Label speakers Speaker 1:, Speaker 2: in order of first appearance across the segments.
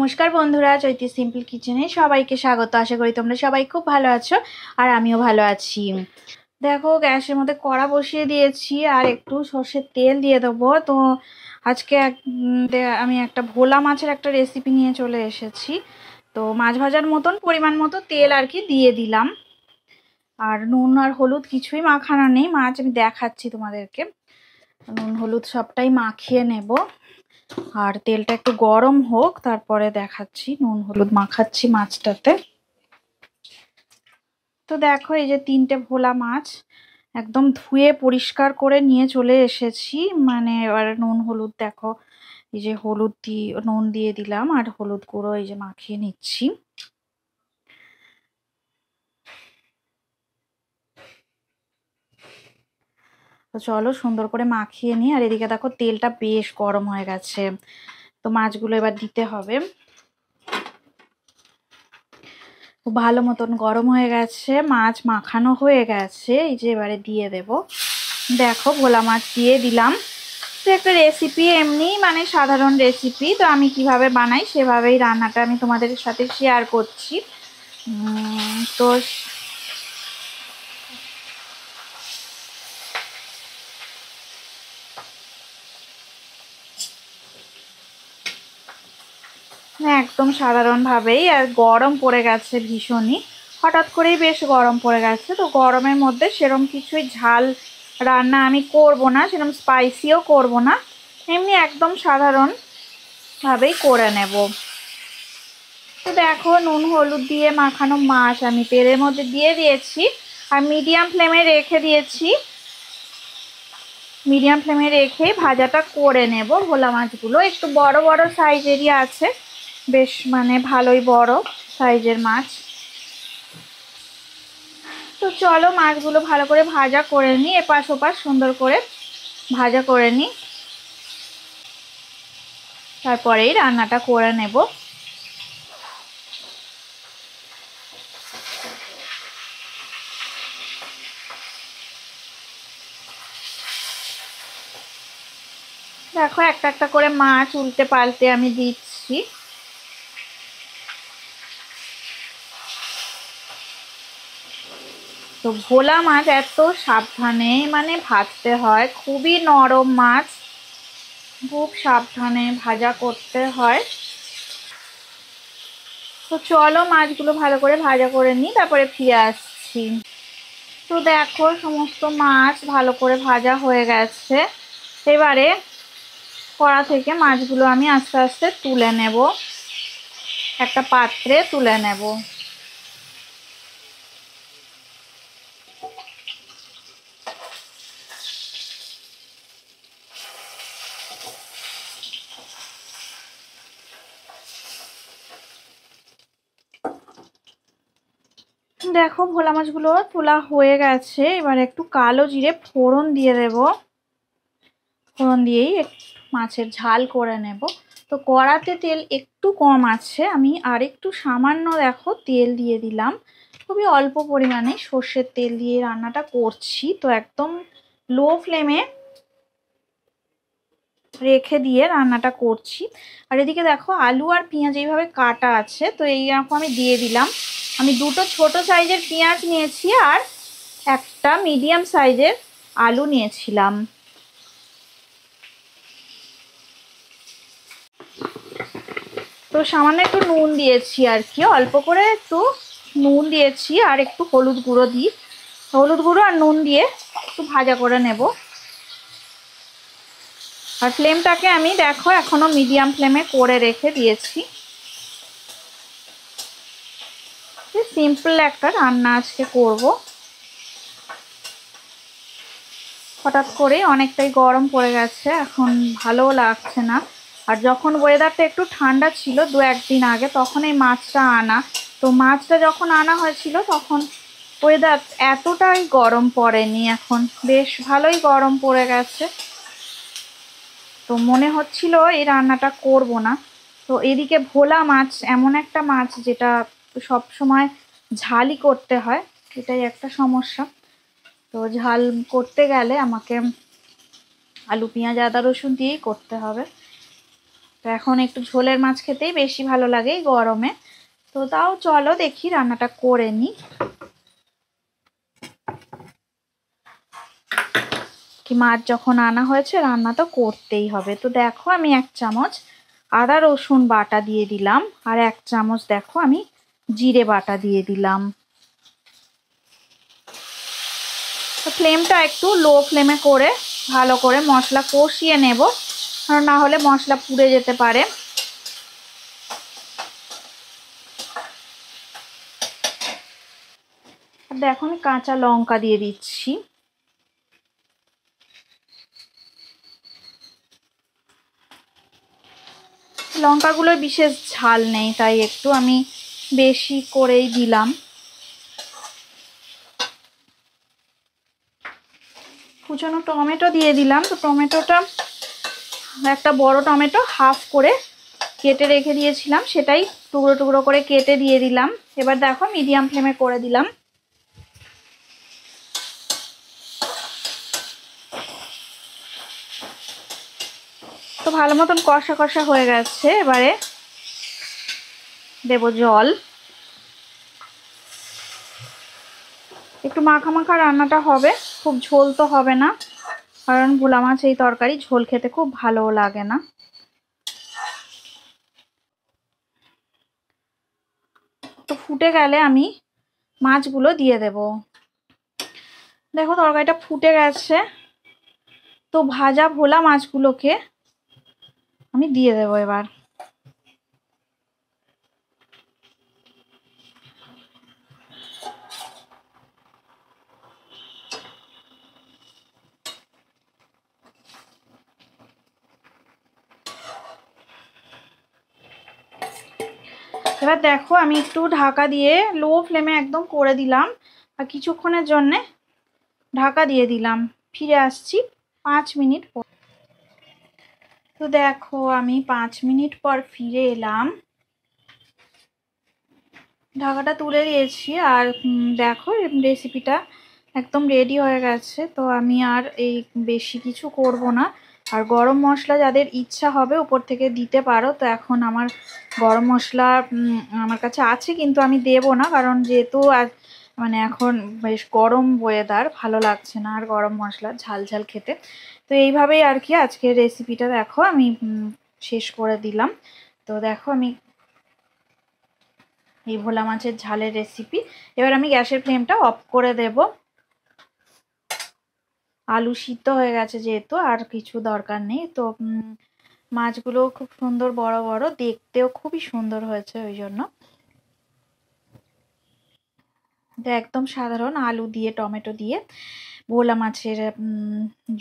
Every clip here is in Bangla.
Speaker 1: নমস্কার বন্ধুরা, চৈতি সিম্পল কিচেনে সবাইকে স্বাগত। আশা করি তোমরা সবাই খুব ভালো আছো আর আমিও ভালো আছি। দেখো, গ্যাসের মধ্যে কড়া বসিয়ে দিয়েছি আর একটু সর্ষের তেল দিয়ে দেবো। তো আজকে আমি একটা ভোলা মাছের একটা রেসিপি নিয়ে চলে এসেছি। তো মাছ ভাজার মতন পরিমাণ মতো তেল আর কি দিয়ে দিলাম। আর নুন আর হলুদ কিছুই মাখানো নেই, মাছ আমি দেখাচ্ছি তোমাদেরকে। নুন হলুদ সবটাই মাখিয়ে নেব। আর তেলটা একটু গরম হোক, তারপরে দেখাচ্ছি। নুন হলুদ মাখাচ্ছি মাছটাতে। তো দেখো, এই যে 3টে ভোলা মাছ একদম ধুয়ে পরিষ্কার করে নিয়ে চলে এসেছি। এবার নুন হলুদ দেখো, এই যে হলুদ দিয়ে নুন দিয়ে দিলাম আর হলুদ গুঁড়ো এই যে মাখিয়ে নিচ্ছি। তো চলো সুন্দর করে মাখিয়ে নিই। আর এদিকে দেখো তেলটা বেশ গরম হয়ে গেছে, তো মাছগুলো এবার দিতে হবে। ভালো মতন গরম হয়ে গেছে, মাছ মাখানো হয়ে গেছে। এই যে এবারে দিয়ে দেব। দেখো, ভোলা মাছ দিয়ে দিলাম। তো একটা রেসিপি, এমনি সাধারণ রেসিপি। তো আমি কিভাবে বানাই সেভাবেই রান্নাটা আমি তোমাদের সাথে শেয়ার করছি। তো একদম সাধারণভাবেই। আর গরম পড়ে গেছে ভীষণই, হঠাৎ করেই বেশ গরম পড়ে গেছে। তো গরমের মধ্যে সেরম কিছুই ঝাল রান্না আমি করব না, সেরকম স্পাইসিও করব না, এমনি একদম সাধারণভাবেই করে নেব। তো দেখো, নুন হলুদ দিয়ে মাখানো মাছ আমি তেলের মধ্যে দিয়ে দিয়েছি আর মিডিয়াম ফ্লেমে রেখে দিয়েছি। মিডিয়াম ফ্লেমে রেখে ভাজাটা করে নেব। ভোলা মাছগুলো একটু বড় বড় সাইজেরই আছে, বেশ ভালোই বড় সাইজের মাছ। তো চলো মাছগুলো ভালো করে ভাজা করে নিই, এপাশ ওপাশ সুন্দর করে ভাজা করে নিই, তারপরেই রান্নাটা করে নেব। দেখো, একটা একটা করে মাছ উল্টে পাল্টে আমি দিচ্ছি। তো ভোলা মাছ এত সাবধানে ভাজতে হয়, খুবই নরম মাছ, খুব সাবধানে ভাজা করতে হয়। তো চলো মাছগুলো ভালো করে ভাজা করে নিই, তারপরে ফিরে আসছি। তো দেখো, সমস্ত মাছ ভালো করে ভাজা হয়ে গেছে। এবারে কড়া থেকে মাছগুলো আমি আস্তে আস্তে তুলে নেব, একটা পাত্রে তুলে নেব। দেখো, ভোলা মাছগুলো তোলা হয়ে গেছে। এবার একটু কালো জিরে ফোড়ন দিয়ে দেব। ফোড়ন দিয়েই মাছের ঝাল করে নেব। তো কড়াতে তেল একটু কম আছে, আমি আর একটু সামান্য দেখো তেল দিয়ে দিলাম। খুবই অল্প পরিমাণে সর্ষের তেল দিয়ে রান্নাটা করছি। তো একদম লো ফ্লেমে রেখে দিয়ে রান্নাটা করছি। আর এদিকে দেখো, আলু আর পেঁয়াজ এইভাবে কাটা আছে, তো এইরকম আমি দিয়ে দিলাম। আমি 2টো ছোট সাইজের পেঁয়াজ নিয়েছি আর একটা মিডিয়াম সাইজের আলু নিয়েছিলাম। তো সামান্য একটু নুন দিয়েছি আর কি, অল্প করে একটু নুন দিয়েছি আর একটু হলুদ গুঁড়ো দিই। হলুদ গুঁড়ো আর নুন দিয়ে একটু ভাজা করে নেব। আর ফ্লেমটাকে আমি দেখো এখনো মিডিয়াম ফ্লেমে করে রেখে দিয়েছি। সিম্পল একটা রান্না আজকে করব। হঠাৎ করে অনেকটাই গরম পড়ে গেছে, এখন ভালো লাগছে না। আর যখন ওয়েদারটা একটু ঠান্ডা ছিল 2-1 দিন আগে, তখন এই মাছটা আনা। তো মাছটা যখন আনা হয়েছিল তখন ওয়েদার এতটাই গরম পড়েনি, এখন বেশ ভালোই গরম পড়ে গেছে। তো মনে হচ্ছিল এই রান্নাটা করব না। তো এদিকে ভোলা মাছ এমন একটা মাছ যেটা সব সময় ঝালই করতে হয়, এটাই একটা সমস্যা। তো ঝাল করতে গেলে আমাকে আলু পেঁয়াজ আদা রসুন দিয়েই করতে হবে। তো এখন একটু ঝোলের মাছ খেতেই বেশি ভালো লাগে এই গরমে। তো তাও চলো দেখি রান্নাটা করে নিই। কি মাছ যখন আনা হয়েছে রান্না তো করতেই হবে। তো দেখো আমি 1 চামচ আদা রসুন বাটা দিয়ে দিলাম, আর 1 চামচ দেখো আমি জিরে বাটা দিয়ে দিলাম। তো ফ্লেমটা একটু লো ফ্লেমে করে ভালো করে মশলা কষিয়ে নেব, কারণ না হলে মশলা পুড়ে যেতে পারে। আর দেখো আমি কাঁচা লঙ্কা দিয়ে দিচ্ছি। লঙ্কাগুলোর বিশেষ ঝাল নেই, তাই একটু আমি বেশি করেই দিলাম। কুচানো টমেটো দিয়ে দিলাম। তো টমেটোটা একটা বড় টমেটো হাফ করে কেটে রেখে দিয়েছিলাম, সেটাই টুকরো টুকরো করে কেটে দিয়ে দিলাম। এবার দেখো মিডিয়াম ফ্লেমে করে দিলাম। তো ভালো মতন কষা কষা হয়ে গেছে। এবারে দেব জল। একটু মাখা মাখা রান্নাটা হবে, খুব ঝোল তো হবে না, কারণ ভোলা মাছ এই তরকারি ঝোল খেতে খুব ভালো লাগে না। তো ফুটে গেলে আমি মাছগুলো দিয়ে দেব। দেখো তরকারিটা ফুটে গেছে। তো ভাজা ভোলা মাছগুলোকে আমি দিয়ে দেবো এবার। এবার দেখো আমি একটু ঢাকা দিয়ে লো ফ্লেমে একদম করে দিলাম, আর কিছুক্ষণের জন্যে ঢাকা দিয়ে দিলাম। ফিরে আসছি 5 মিনিট পর। তো দেখো আমি 5 মিনিট পর ফিরে এলাম। ঢাকাটা তুলে দিয়েছি, আর দেখো রেসিপিটা একদম রেডি হয়ে গেছে। তো আমি আর এই বেশি কিছু করব না। আর গরম মশলা যাদের ইচ্ছা হবে উপর থেকে দিতে পারো। তো এখন আমার গরম মশলা আমার কাছে আছে, কিন্তু আমি দেব না, কারণ যেহেতু আর মানে এখন বেশ গরম ওয়েদার, ভালো লাগছে না আর গরম মশলা ঝাল ঝাল খেতে। তো এইভাবেই আর কি আজকের রেসিপিটা দেখো আমি শেষ করে দিলাম। তো দেখো আমি এই ভোলা মাছের ঝালের রেসিপি। এবার আমি গ্যাসের ফ্লেমটা অফ করে দেব। আলু সিদ্ধ হয়ে গেছে যেহেতু, আর কিছু দরকার নেই। তো মাছগুলো খুব সুন্দর বড় বড়, দেখতেও খুবই সুন্দর হয়েছে ওই জন্য। তো একদম সাধারণ আলু দিয়ে টমেটো দিয়ে ভোলা মাছের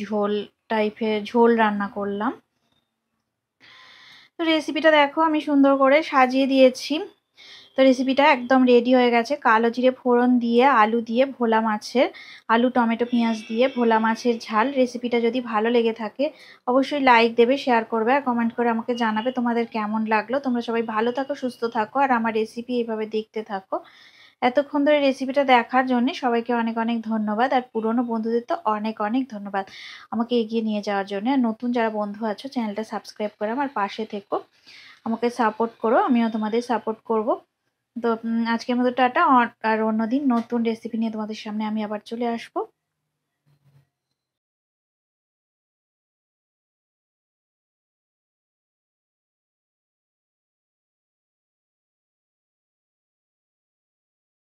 Speaker 1: ঝোল টাইপের ঝোল রান্না করলাম। তো রেসিপিটা দেখো আমি সুন্দর করে সাজিয়ে দিয়েছি। তো রেসিপিটা একদম রেডি হয়ে গেছে। কালো জিরে ফোড়ন দিয়ে আলু দিয়ে ভোলা মাছের, আলু টমেটো পেঁয়াজ দিয়ে ভোলা মাছের ঝাল। রেসিপিটা যদি ভালো লেগে থাকে অবশ্যই লাইক দেবে, শেয়ার করবে, আর কমেন্ট করে আমাকে জানাবে তোমাদের কেমন লাগলো। তোমরা সবাই ভালো থাকো, সুস্থ থাকো, আর আমার রেসিপি এইভাবে দেখতে থাকো। এতক্ষণ ধরে রেসিপিটা দেখার জন্য সবাইকে অনেক অনেক ধন্যবাদ। আর পুরনো বন্ধুদের তো অনেক অনেক ধন্যবাদ আমাকে এগিয়ে নিয়ে যাওয়ার জন্য। আর নতুন যারা বন্ধু আছো চ্যানেলটা সাবস্ক্রাইব করে আমার পাশে থেকো, আমাকে সাপোর্ট করো, আমিও তোমাদের সাপোর্ট করব। তো আজকের মতো টাটা। আর অন্যদিন নতুন রেসিপি নিয়ে তোমাদের সামনে আমি আবার চলে আসবো।